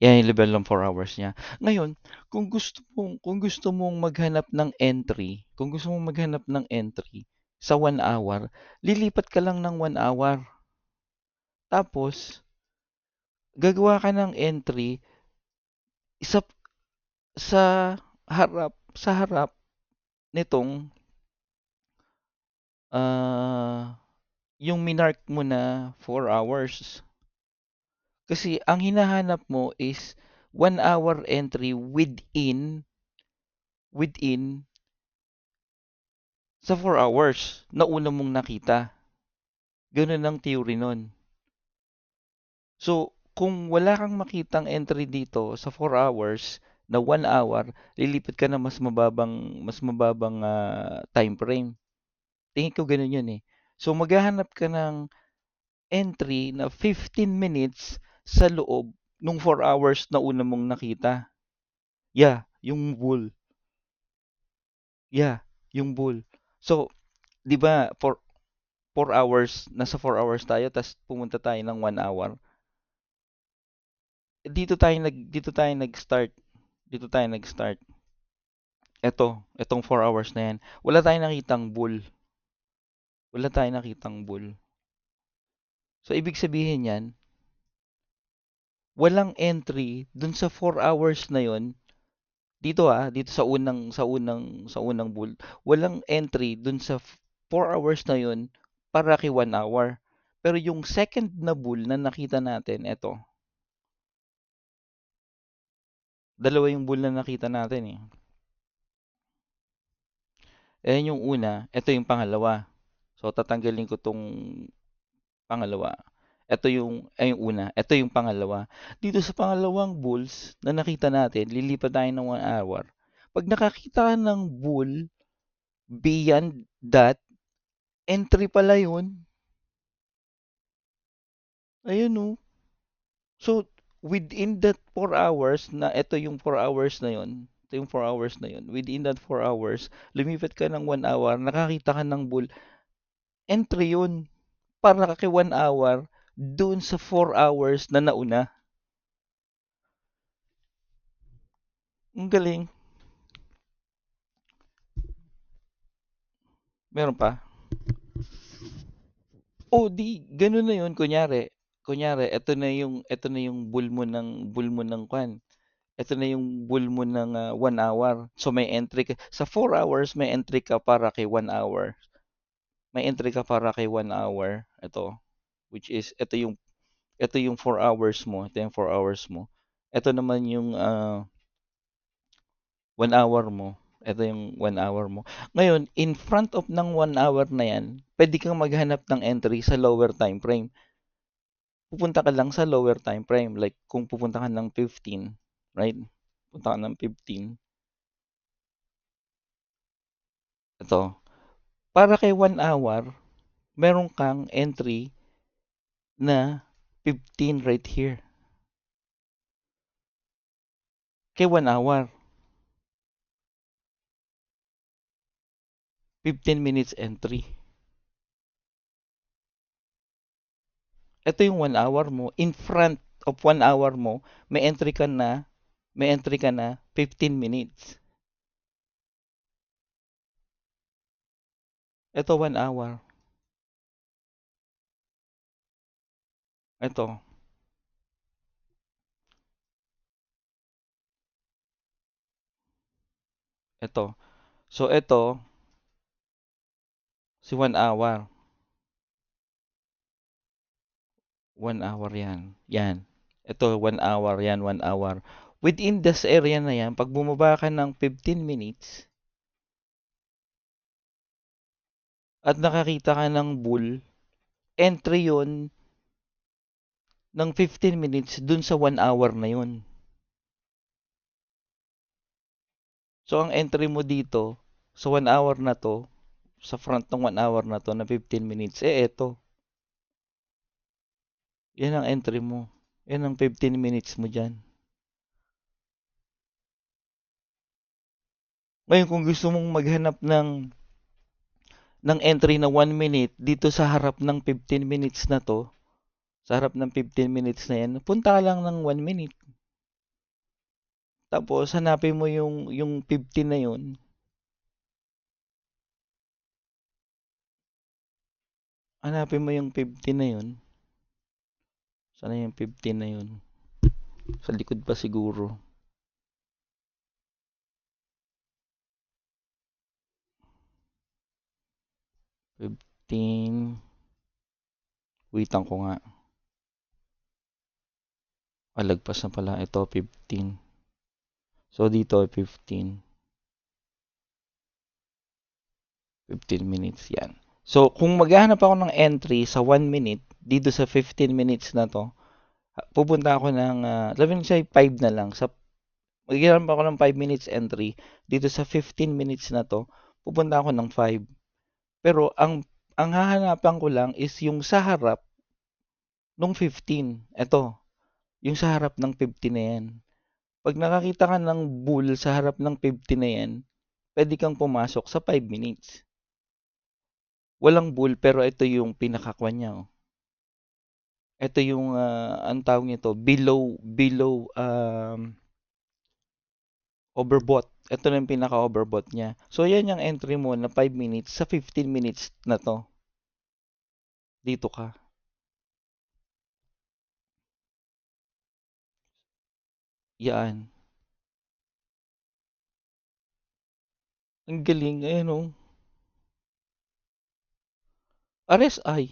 Yan yung level ng 4 hours niya. Ngayon, kung gusto mong maghanap ng entry, kung gusto mong maghanap ng entry sa 1 hour, lilipat ka lang ng 1 hour. Tapos, gagawa ka ng entry sa sa sa harap nitong yung minark mo na 4 hours. Kasi ang hinahanap mo is 1 hour entry within sa 4 hours na una mong nakita. Gano'n ang theory nun. So, kung wala kang makitang entry dito sa 4 hours na 1 hour, lilipat ka na mas mababang time frame. Tingin ko gano'n yun eh. So, maghahanap ka ng entry na 15 minutes sa loob nung 4 hours na una mong nakita. Yeah, yung bull. Yeah, yung bull. So, 'di ba for 4 hours, nasa 4 hours tayo tas pumunta tayo ng 1 hour. Dito tayo nag-start. Etong 4 hours na 'yan. Wala tayong nakitang bull. Wala tayong nakitang bull. So, ibig sabihin niyan, walang entry dun sa 4 hours na 'yon. Dito sa unang bull, walang entry dun sa 4 hours na 'yon para kay 1 hour. Pero yung second na bull na nakita natin, eto, dalawa yung bull na nakita natin eh. Ayan yung una, eto yung pangalawa. So tatanggalin ko tong pangalawa. Eto yung una, eto yung pangalawa. Dito sa pangalawang bulls na nakita natin, lilipat tayo ng 1 hour. Pag nakakita ka ng bull beyond that, entry pala yun. Ayun oh. So, within that 4 hours na ito yung 4 hours na yon, ito yung 4 hours na yon, within that 4 hours, lumipat ka ng 1 hour, nakakita ka ng bull, entry yun. Para ka kay 1 hour, doon sa 4 hours na nauna. Ang galing. Meron pa? O di, ganun na yun. Kunyari, ito na yung bull mo ng kwan. Ito na yung bull mo ng 1 hour. So may entry ka. Sa 4 hours, may entry ka para kay 1 hour. May entry ka para kay 1 hour. Ito. Which is, ito yung 4 hours mo. Ito yung 4 hours mo. Ito naman yung 1 hour mo. Ito yung 1 hour mo. Ngayon, in front of ng 1 hour na yan, pwede kang maghanap ng entry sa lower time frame. Pupunta ka lang sa lower time frame. Like, kung pupunta ka ng 15, right? Punta ka ng 15. Ito. Para kay 1 hour, meron kang entry na 15 right here. Kay 1 hour. 15 minutes entry. Ito yung 1 hour mo. In front of 1 hour mo, may entry ka na 15 minutes. Ito 1 hour. Ito. Ito. So ito, si 1 hour. 1 hour yan. Yan. Ito 1 hour yan, 1 hour. Within this area na yan, pag bumaba ka ng 15 minutes at nakakita ka ng bull, entry yon ng 15 minutes dun sa 1 hour na yun. So ang entry mo dito sa 1 hour na to, sa front ng 1 hour na to na 15 minutes, eto. Yan ang entry mo. Yan ang 15 minutes mo dyan. Ngayon, kung gusto mong maghanap ng entry na 1 minute dito sa harap ng 15 minutes na to, sa harap ng 15 minutes na yan, punta ka lang ng 1 minute. Tapos hanapin mo yung 15 na yun. Hanapin mo yung 15 na yun. Sana yung 15 na yun? Sa likod pa siguro. 15. Waitan ko nga. Lagpas na pala. Ito, 15. So, dito, 15. 15 minutes. Yan. So, kung maghahanap ako ng entry sa 1 minute, dito sa 15 minutes na to, pupunta ako ng, sabihin sa 5 na lang. Maghahanap ako ng 5 minutes entry. Dito sa 15 minutes na to, pupunta ako ng 5. Pero, ang hahanapan ko lang is yung sa harap nung 15. Ito, yung sa harap ng 15 na yan. Pag nakakita ka ng bull sa harap ng 50 na yan, pwede kang pumasok sa 5 minutes. Walang bull pero ito yung pinakakwan niya. Oh. Ito yung, ang tawag nito, below overbought. Ito na yung pinaka-overbought niya. So, yan yung entry mo na 5 minutes sa 15 minutes na to. Dito ka. Yan. Ang galing. Ayan o. RSI.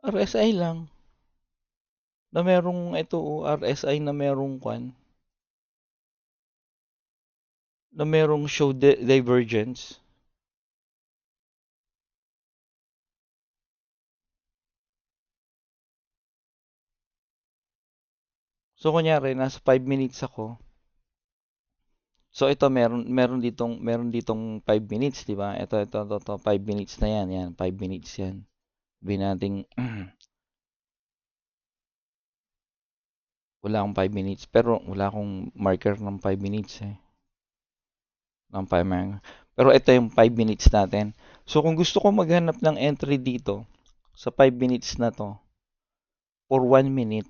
RSI lang. Na merong ito o, RSI na merong kwan. Na merong show divergence. So, kunyari, nasa 5 minutes ako. So, ito, meron ditong 5 minutes, di ba? Ito, 5 minutes na yan. Yan, 5 minutes yan. Sabihin natin, wala akong 5 minutes. Pero, wala akong marker ng 5 minutes eh. Ng 5 marker. Pero, ito yung 5 minutes natin. So, kung gusto ko maghanap ng entry dito, sa 5 minutes na to, for 1 minute,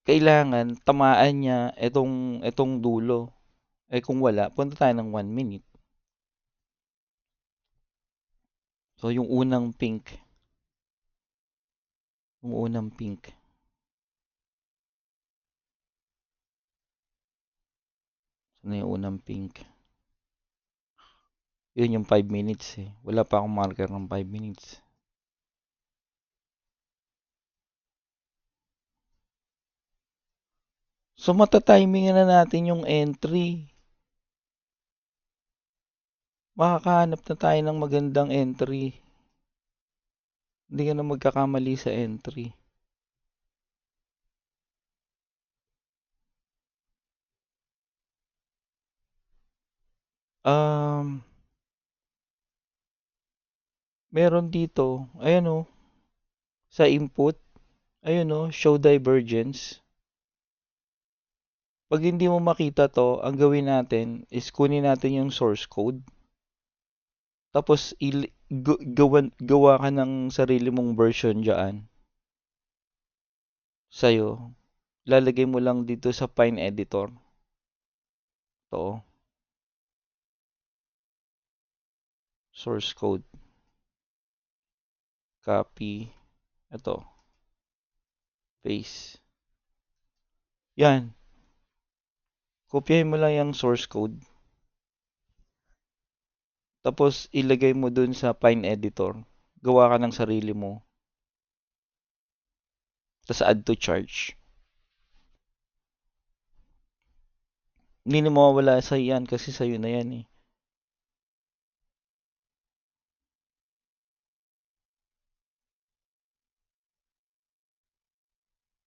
kailangan tamaan niya itong dulo. Eh kung wala, punta tayo ng 1 minute. So yung unang pink. Yung unang pink. Ano yung unang pink? Yun yung 5 minutes eh. Wala pa akong marker ng 5 minutes. So matatimingan na natin yung entry. Makakahanap na tayo ng magandang entry. Hindi ka na magkakamali sa entry. Um, Meron dito, ayan o, sa input, ayun o, show divergence. Pag hindi mo makita to, ang gawin natin is kunin natin yung source code. Tapos gawa ka ng sarili mong version diyan. Sa'yo. Lalagay mo lang dito sa Pine Editor. To. Source code. Copy. Ito. Paste. Yan. Kopyahin mo lang yung source code. Tapos ilagay mo dun sa Pine Editor. Gawa ka ng sarili mo. Tapos add to charge. Hindi na mawawala sa yan kasi sa'yo na yan eh.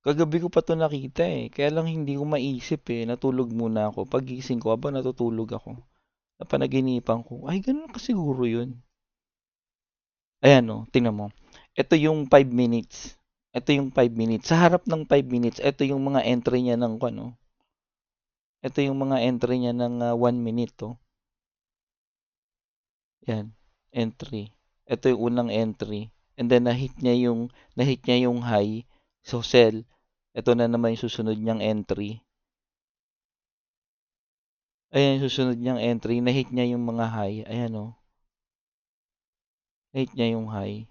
Kagabi ko pa to nakita eh. Kaya lang hindi ko maisip eh. Natulog muna ako. Pagising ko, habang natutulog ako, napanaginipan ko, ay ganun ka siguro yun. Ayan o, tingnan mo. Ito yung 5 minutes. Ito yung 5 minutes. Sa harap ng 5 minutes, ito yung mga entry niya ng ano. Ito yung mga entry niya ng 1 minute to. Yan, entry. Ito yung unang entry. and then na-hit niya yung high, so sell. Ito na naman yung susunod niyang entry. Ayan yung susunod niyang entry, na-hit niya yung mga high. Ayan oh, na-hit niya yung high.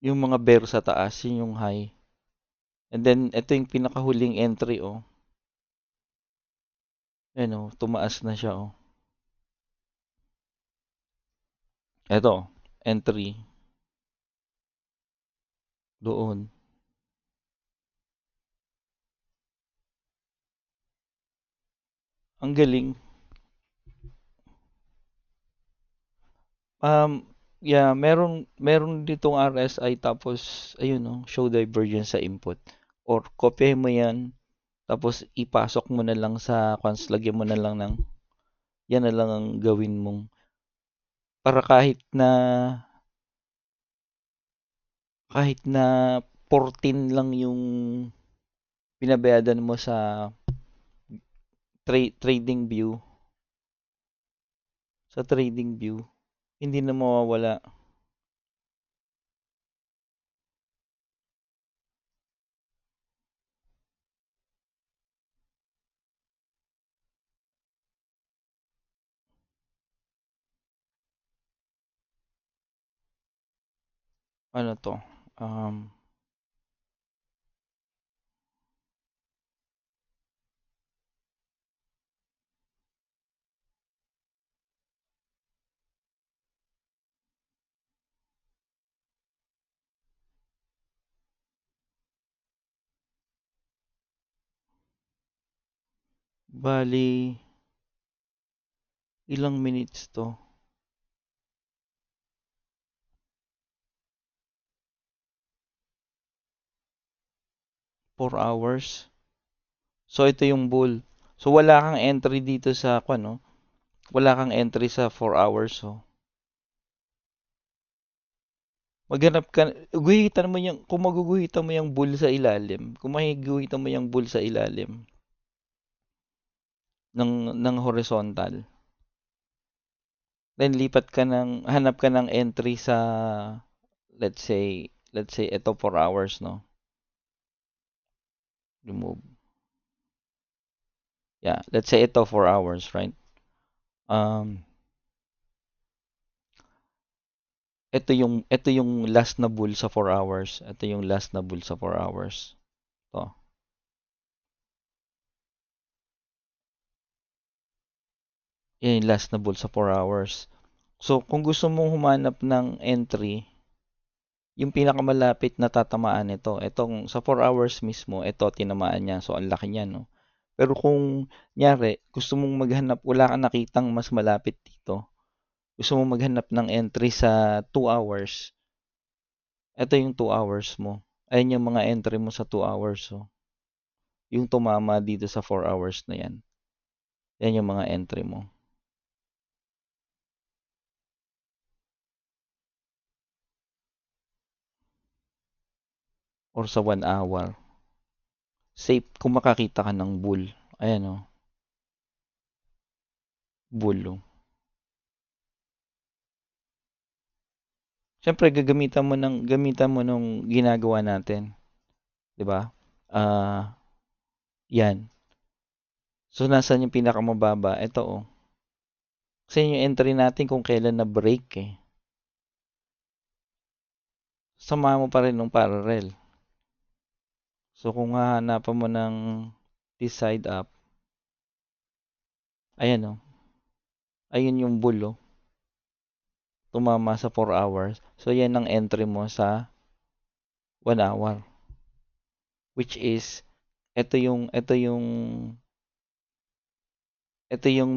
Yung mga bear sa taas, yun yung high. And then, ito yung pinakahuling entry oh. Ayan oh, tumaas na siya oh. Ito, entry. Doon. Ang galing. Yeah, meron ditong RSI tapos ayun no, show divergence sa input. Or kopyahin mo 'yan tapos ipasok mo na lang sa lagyan mo na lang ng yan na lang ang gawin mong para kahit na 14 lang yung binabayadan mo sa trading view, hindi na mawawala. Ano 'to? Um, bali ilang minutes 'to? 4 hours. So ito yung bull. So wala kang entry dito sa no? Wala kang entry sa 4 hours. So maghanap ka, guhitan mo yung, kung maguguhitan mo yung bull sa ilalim, kung makiguhitan mo yung bull sa ilalim ng horizontal, then lipat ka hanap ka ng entry sa, let's say ito 4 hours, no? Remove. Yeah, let's say ito 4 hours, right? Um, ito yung last na bull sa 4 hours. Ito yung last na bull sa 4 hours. To. Yan yung last na bull sa 4 hours. So, kung gusto mong humanap ng entry, yung pinakamalapit na tatamaan nito, itong sa 4 hours mismo, ito tinamaan niya. So, ang laki niya, no? Pero kung, nyari, gusto mong maghanap, wala kang nakitang mas malapit dito, gusto mong maghanap ng entry sa 2 hours, ito yung 2 hours mo. Ayan yung mga entry mo sa 2 hours. So, yung tumama dito sa 4 hours na yan. Yan yung mga entry mo. Or sa 1 hour. Safe kung makakita ka ng bull. Ayan o, bull o. Siyempre, gamitan mo nung ginagawa natin. 'Di ba? Yan. So, nasaan yung pinakamababa? Ito o. Kasi yung entry natin kung kailan na break eh. Samahan mo pa rin ng parallel. So, kung hahanapan mo ng this side up, ayan o. Ayun yung bull o. Tumama sa 4 hours. So, yan ang entry mo sa 1 hour. Which is, ito yung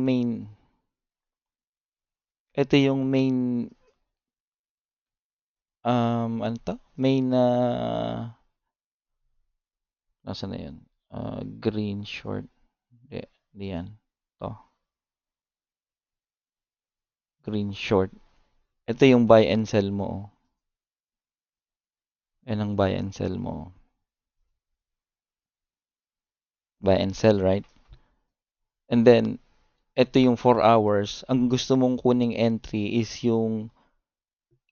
main, ito yung main, ano to? Main, nasa na yun? Green short. Di yan. To. Green short. Ito yung buy and sell mo. Oh. Yan ang buy and sell mo. Buy and sell, right? And then, ito yung 4 hours. Ang gusto mong kuning entry is yung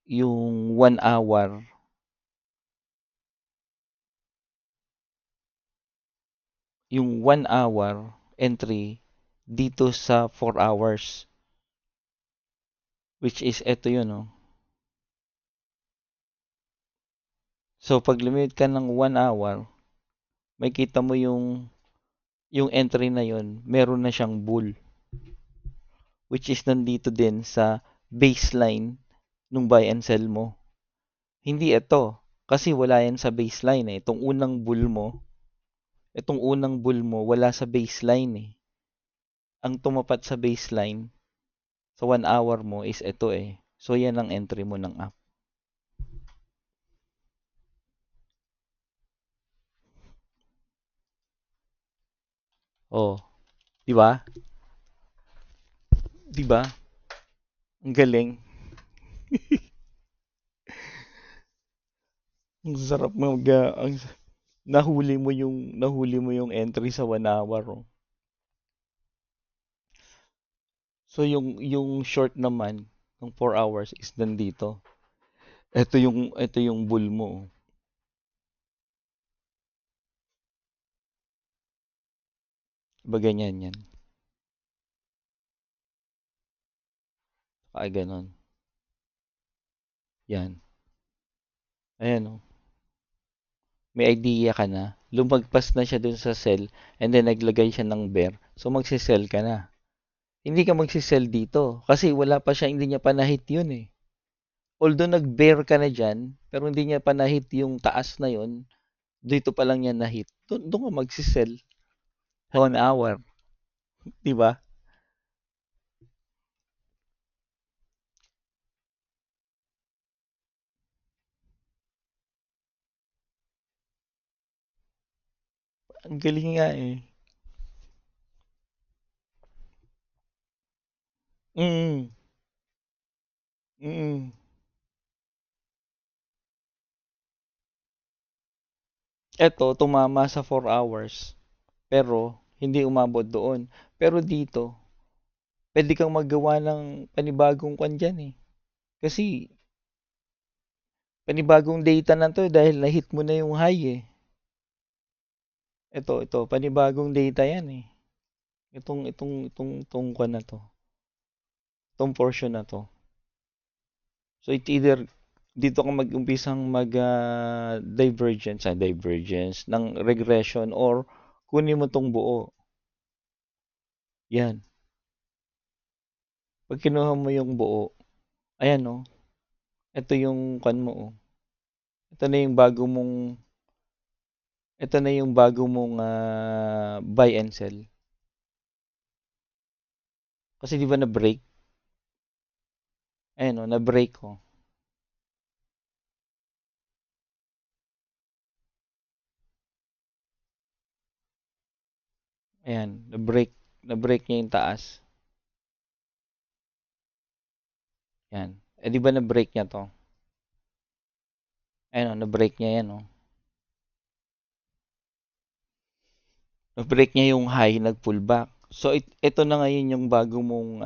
yung 1 hour, yung 1 hour entry dito sa 4 hours, which is eto yun, oh. So, pag lumimit ka ng 1 hour, makita mo yung entry na yun, meron na siyang bull, which is nandito din sa baseline nung buy and sell mo. Hindi ito, kasi wala yan sa baseline eh. Itong unang bull mo, wala sa baseline eh. Ang tumapat sa baseline sa 1 hour mo is ito eh. So, yan ang entry mo ng app. Oh, di ba? Di ba? Ang galing. Ang sarap nahuli mo yung entry sa 1 hour. Oh. So yung short naman ng 4 hours is nandito. Ito yung bull mo. Oh. Iba ganyan yan. Ay ganon. Yan. Ayan oh. May idea ka na. Lumagpas na siya dun sa sell and then naglagay siya ng bear. So magsisell ka na. Hindi ka magsisell dito kasi wala pa siya, hindi niya pa na-hit yun eh. Although nag-bear ka na dyan, pero hindi niya pa na-hit yung taas na yun, dito pa lang niya na-hit. Doon ka magsisell sa 1 hour. Di ba? Ang galing nga eh. Mm. Mm. Eto, tumama sa 4 hours. Pero, hindi umabot doon. Pero dito, pwede kang magawa ng panibagong kwan dyan eh. Kasi, panibagong data na to dahil na-hit mo na yung high eh. Ito, panibagong data yan eh. Itong kwan na to. Itong portion na to. So, it either dito ka mag-umpisang divergence ng regression or kunin mo tong buo. Yan. Pag kinuha mo yung buo, ayan oh, ito yung kan mo oh. Ito na yung bago mong ito na yung bago mong buy and sell. Kasi di ba na-break? Ayan oh, na-break oh. Ayan, na-break niya yung taas. Yan. Eh di ba na-break niya to? Ayan oh, na-break niya yan oh. Na-break niya yung high, nag-pullback. So ito na ngayon yung bago mong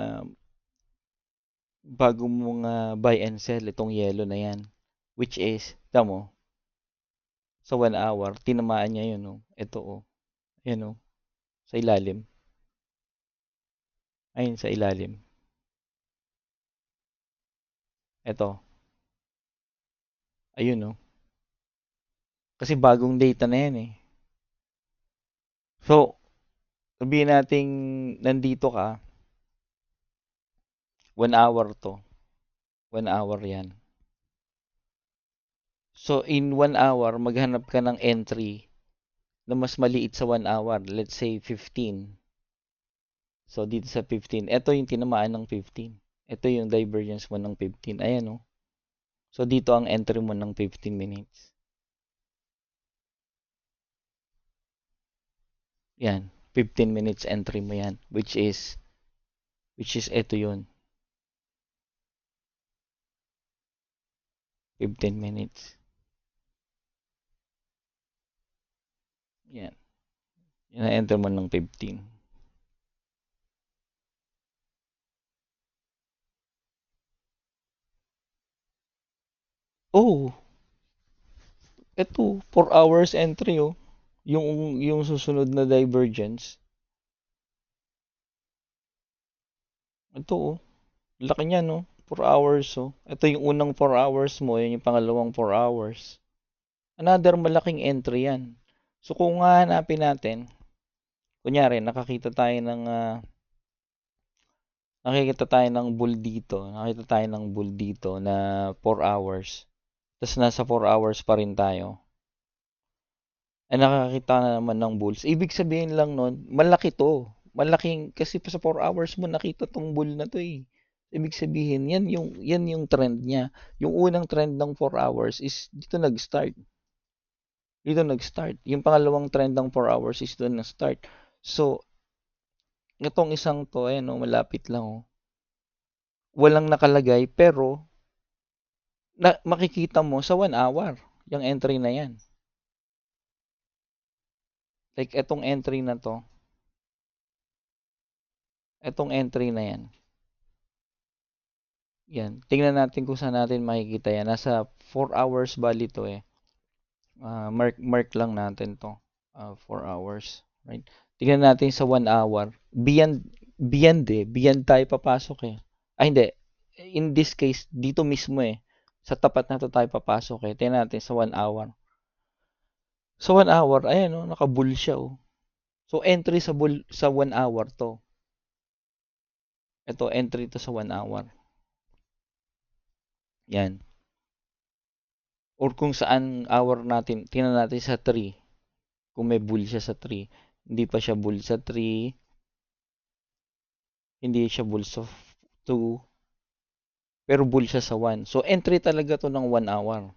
buy and sell itong yellow na yan. Which is, tamo, sa 1 hour, tinamaan niya yun oh. Ito oh. Ayan oh, sa ilalim. Ayun sa ilalim. Ito. Ayun oh. Kasi bagong data na yan eh. So, sabihin nating nandito ka, 1 hour to. 1 hour yan. So, in 1 hour, maghanap ka ng entry na mas maliit sa 1 hour. Let's say 15. So, dito sa 15. Ito yung tinamaan ng 15. Ito yung divergence mo ng 15. Ayan oh. So, dito ang entry mo ng 15 minutes. Yan. 15 minutes entry mo yan. Which is ito yun. 15 minutes. Yan. Yan ang enter mo ng 15. Oh, eto 4 hours entry oh. Yung susunod na divergence. Ito oh, laki niya no. 4 hours oh. Ito yung unang 4 hours mo, yun yung pangalawang 4 hours. Another malaking entry yan. So kung hahanapin natin, kunyari nakikita tayo ng bull dito na 4 hours. Tapos nasa 4 hours pa rin tayo. Ay nakakita na naman ng bulls. Ibig sabihin lang nun, malaki to. Malaking, kasi pa sa 4 hours mo nakita tong bull na to eh. Ibig sabihin, yan yung trend niya. Yung unang trend ng 4 hours is dito nag-start. Dito nag-start. Yung pangalawang trend ng 4 hours is doon na-start. So, itong isang to, eh, no, malapit lang oh. Walang nakalagay, pero makikita mo sa 1 hour yung entry na yan. Like, etong entry na yan. Yan. Tingnan natin kung saan natin makikita yan. Nasa 4 hours bali to eh. Mark lang natin to. 4 hours. Right? Tingnan natin sa 1 hour. Beyond tayo papasok eh. Hindi. In this case, dito mismo eh. Sa tapat na to tayo papasok eh. Tingnan natin sa 1 hour. Sa 1 hour, ayan oh, naka-bull siya oh. So entry sa bull sa 1 hour to. Ito entry to sa 1 hour. Yan. Or kung saan hour natin, tingnan natin sa 3. Kung may bull siya sa 3. Hindi pa siya bull sa 3. Hindi siya bull sa 2. Pero bull siya sa 1. So entry talaga to ng 1 hour.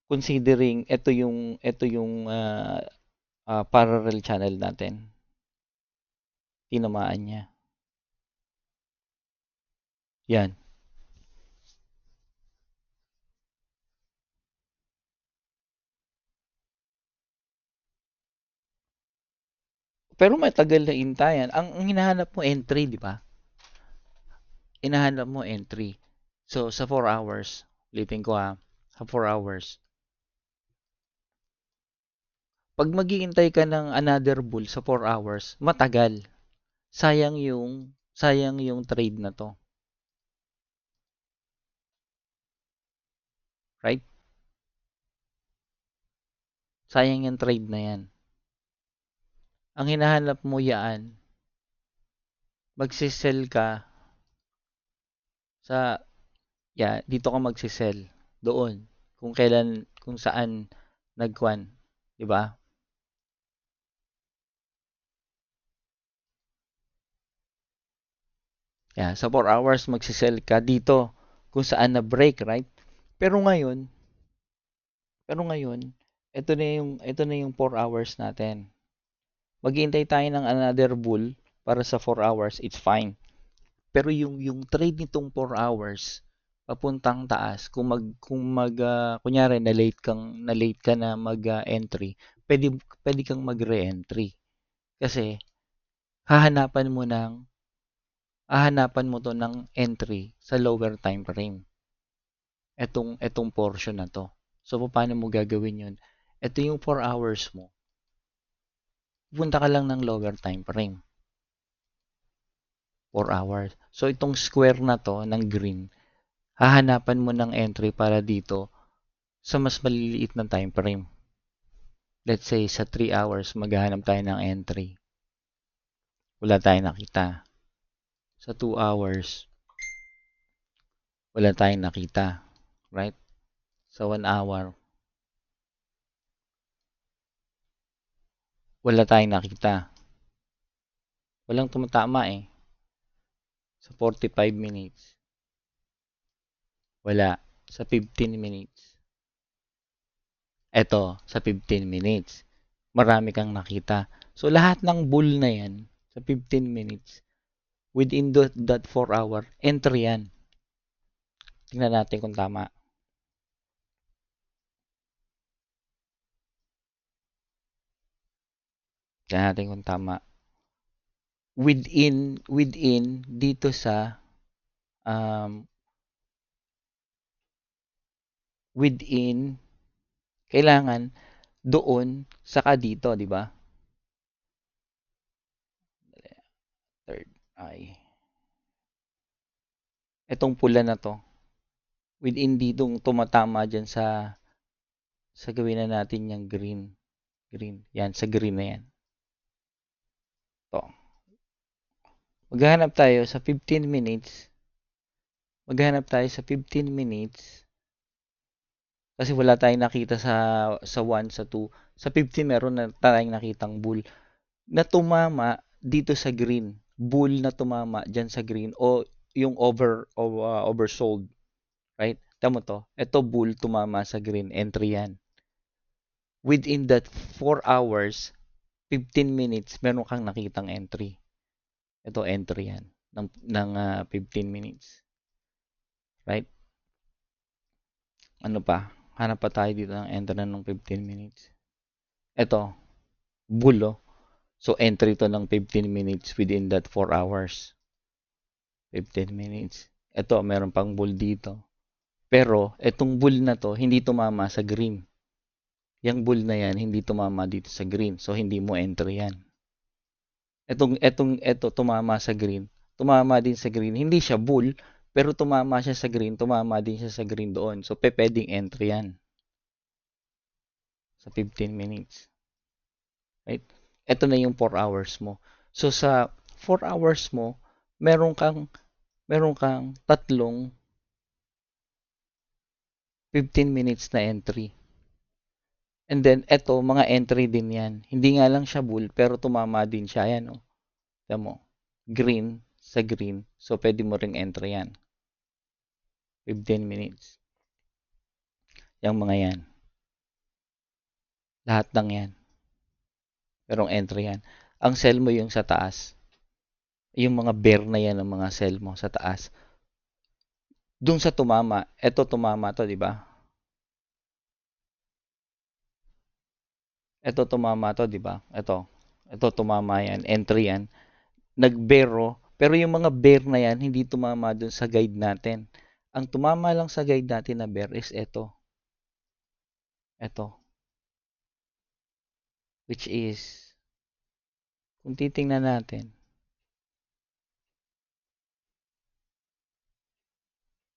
Considering ito yung parallel channel natin. Tinamaan niya. Yan. Pero matagal na intayan. Ang hinahanap mo entry, di ba? Hinahanap mo entry. So, sa 4 hours, lipin ko ha, sa 4 hours. Pag maghihintay ka ng another bull sa 4 hours, matagal. Sayang yung trade na to. Right? Sayang yung trade na yan. Ang hinahanap mo yan, magsisell ka sa, dito ka magsisell. Doon. Kung saan nagkwan. Diba? Sa 4 hours magsisell ka dito kung saan na break, right? Pero ngayon, ito na yung 4 hours natin. Maghihintay tayo ng another bull para sa 4 hours, it's fine. Pero yung trade nitong 4 hours papuntang taas, kunyari na late ka na mag-entry, pwede kang mag-re-entry. Kasi hahanapan mo to ng entry sa lower time frame. Etong portion na to. So paano mo gagawin 'yun? Ito yung 4 hours mo. Pupunta ka lang ng lower time frame. 4 hours. So itong square na to ng green, hahanapan mo ng entry para dito sa mas maliliit na time frame. Let's say sa 3 hours maghahanap tayo ng entry. Wala tayong nakita. Sa 2 hours wala tayong nakita, right? Sa 1 hour wala tayong nakita. Walang tumatama eh. Sa 45 minutes wala. Sa 15 minutes eto, sa 15 minutes marami kang nakita. So lahat ng bull na yan sa 15 minutes within that 4 hour entry yan. Tingnan natin kung tama. Tingnan natin kung tama. Within dito sa um, within, kailangan doon, saka dito, di ba? Third eye. Itong pula na to, within ditong tumatama dyan sa gawin na natin yung green. Green. Yan, sa green na yan. To. Maghanap tayo sa 15 minutes. Maghanap tayo sa 15 minutes. Kasi wala tayong nakita sa 1, sa 2. Sa 15 meron na tayong nakitang bull na tumama dito sa green. Bull na tumama dyan sa green o yung oversold. Right? Tama to. Ito bull tumama sa green. Entry yan. Within that 4 hours, 15 minutes, meron kang nakitang entry. Ito entry yan ng 15 minutes. Right? Ano pa? Hanap pa tayo dito ng entry ng 15 minutes. Ito, bull oh. So entry to ng 15 minutes within that 4 hours. 15 minutes. Ito, meron pang bull dito. Pero, itong bull na to, hindi tumama sa green. Yung bull na yan, hindi tumama dito sa green. So, hindi mo entry yan. Ito, tumama sa green. Tumama din sa green. Hindi siya bull, pero tumama siya sa green. Tumama din siya sa green doon. So, pwedeng entry yan. Sa 15 minutes. Right? Ito na yung 4 hours mo. So, sa 4 hours mo, meron kang tatlong 15 minutes na entry. And then, eto, mga entry din yan. Hindi nga lang siya bull, pero tumama din siya. Ayan, oh. Tignan mo. Green sa green. So, pwede mo ring entry yan. 15 minutes. Yung mga yan. Lahat ng yan. Merong entry yan. Ang sell mo yung sa taas. Yung mga bear na yan ang mga sell mo sa taas. Doon sa tumama. Eto, tumama to, di ba? Ito tumama to, di ba? Ito tumama yan, entry yan. Nagbero, pero yung mga bear na yan, hindi tumama dun sa guide natin. Ang tumama lang sa guide natin na bear is ito. Ito. Which is, kung titingnan natin,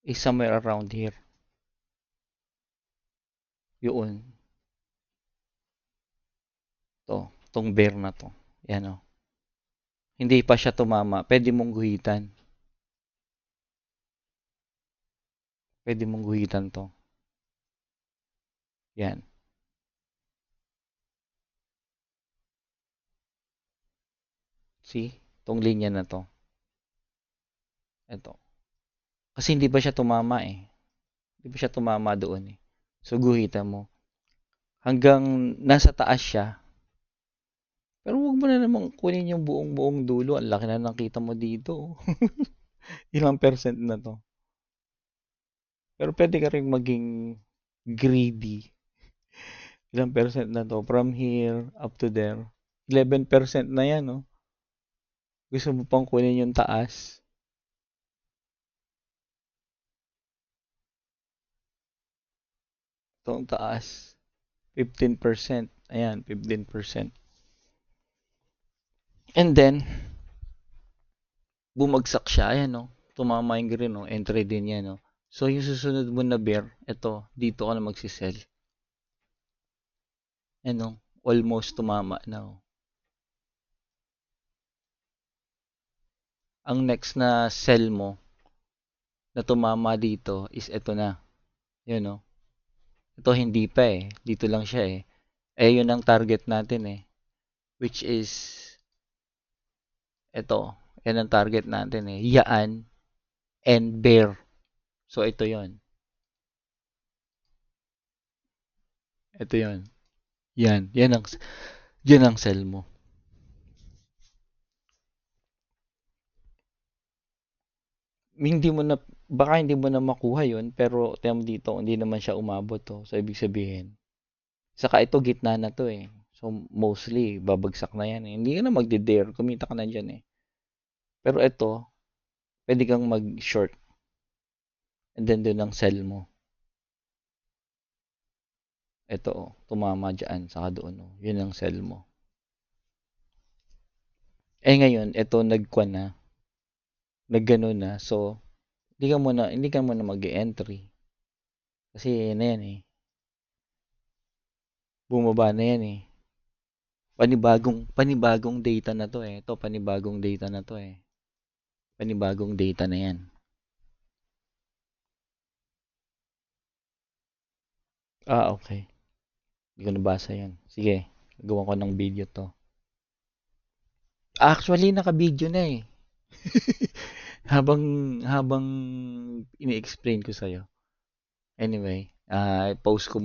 is somewhere around here. Yun. Tong bear na to. Yan o. Hindi pa siya tumama. Pwede mong guhitan. Pwede mong guhitan to. Yan. See? Tong linya na to. Ito. Kasi hindi pa siya tumama eh. Hindi pa siya tumama doon eh. So, guhitan mo. Hanggang nasa taas siya. Pero wag mo na namang kunin yung buong-buong dulo. Ang laki na nakita mo dito. Ilang percent na to. Pero pwede ka rin maging greedy. Ilang percent na to. From here up to there. 11% na yan, no? Gusto mo pang kunin yung taas. Itong taas. 15%. Ayan, 15%. And then, bumagsak siya. Ayan, no? Tumama yung green, no? Entry din yan, no? So, yung susunod mo na bear, ito, dito ka na magsisell. Ano? Almost tumama na, oh. Ang next na sell mo na tumama dito is ito na. Yun, no? Ito hindi pa eh. Dito lang siya eh. Eh, yun ang target natin eh. Which is, ito. Yan ang target natin eh. Yaan and bear. So, ito yon. Ito yon. Yan. Yan ang sell mo. Hindi mo na, baka hindi mo na makuha yun, pero tingnan mo dito, hindi naman siya umabot to. So, ibig sabihin, saka ito, gitna na to eh. So, mostly, babagsak na yan eh. Hindi ka na magde-dare. Kumita ka na dyan eh. Pero ito, pwede kang mag-short. And then, doon ang sell mo. Ito, oh, tumama dyan, saka doon, oh. Yun ang cell mo. Eh ngayon, ito nagkwan na, naggano na. So, hindi ka muna mag-entry. Kasi na yan eh. Bumaba na yan eh. Panibagong data na to eh. Ito, panibagong data na to eh. Panibagong data na yan. Okay. Hindi ko nabasa yan. Sige, gawa ko ng video to. Actually, naka-video na eh. habang habang ini-explain ko sa'yo. Anyway, post ko